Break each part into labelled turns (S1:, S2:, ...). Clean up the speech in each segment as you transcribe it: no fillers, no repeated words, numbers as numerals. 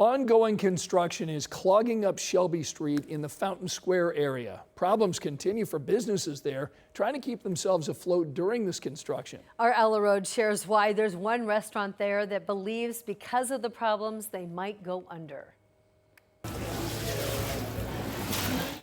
S1: Ongoing construction is clogging up Shelby Street in the Fountain Square area. Problems continue for businesses there trying to keep themselves afloat during this construction.
S2: Our Ella Road shares why there's one restaurant there that believes because of the problems they might go under.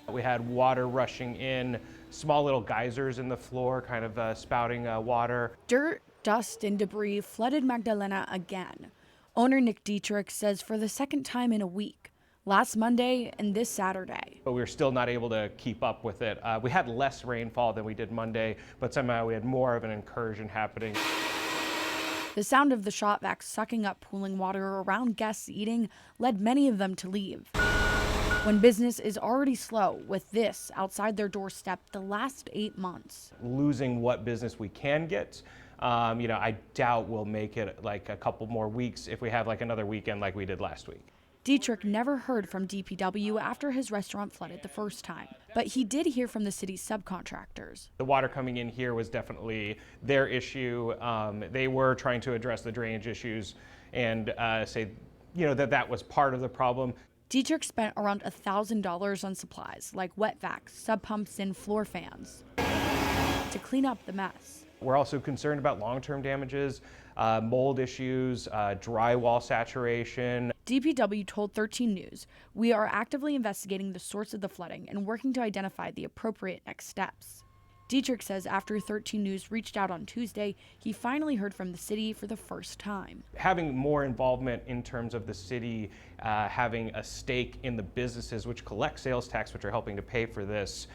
S3: We had water rushing in, small little geysers in the floor, kind of spouting water.
S4: Dirt, dust, and debris flooded Magdalena again. Owner Nick Dietrich says for the second time in a week, last Monday and this Saturday.
S3: But we were still not able to keep up with it. We had less rainfall than we did Monday, but somehow we had more of an incursion happening.
S4: The sound of the shop vac sucking up pooling water around guests eating led many of them to leave. When business is already slow with this outside their doorstep the last 8 months.
S3: Losing what business we can get, I doubt we'll make it like a couple more weeks if we have like another weekend like we did last week.
S4: Dietrich never heard from DPW after his restaurant flooded the first time, but he did hear from the city's subcontractors.
S3: The water coming in here was definitely their issue. They were trying to address the drainage issues and say, that was part of the problem.
S4: Dietrich spent around $1,000 on supplies like wet vacs, sub pumps, and floor fans to clean up the mess.
S3: We're also concerned about long-term damages, mold issues, drywall saturation.
S4: DPW told 13 News, "We are actively investigating the source of the flooding and working to identify the appropriate next steps." Dietrich says after 13 News reached out on Tuesday, he finally heard from the city for the first time.
S3: Having more involvement in terms of the city having a stake in the businesses which collect sales tax, which are helping to pay for this,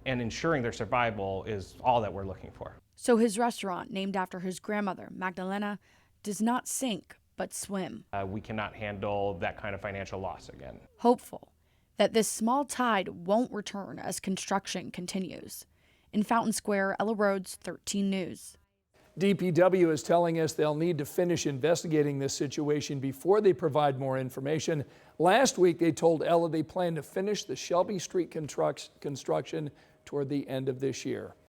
S3: and ensuring their survival is all that we're looking for.
S4: So his restaurant, named after his grandmother, Magdalena, does not sink but swim.
S3: We cannot handle that kind of financial loss again.
S4: Hopeful that this small tide won't return as construction continues. In Fountain Square, Ella Rhodes, 13 News.
S1: DPW is telling us they'll need to finish investigating this situation before they provide more information. Last week, they told Ella they plan to finish the Shelby Street construction toward the end of this year.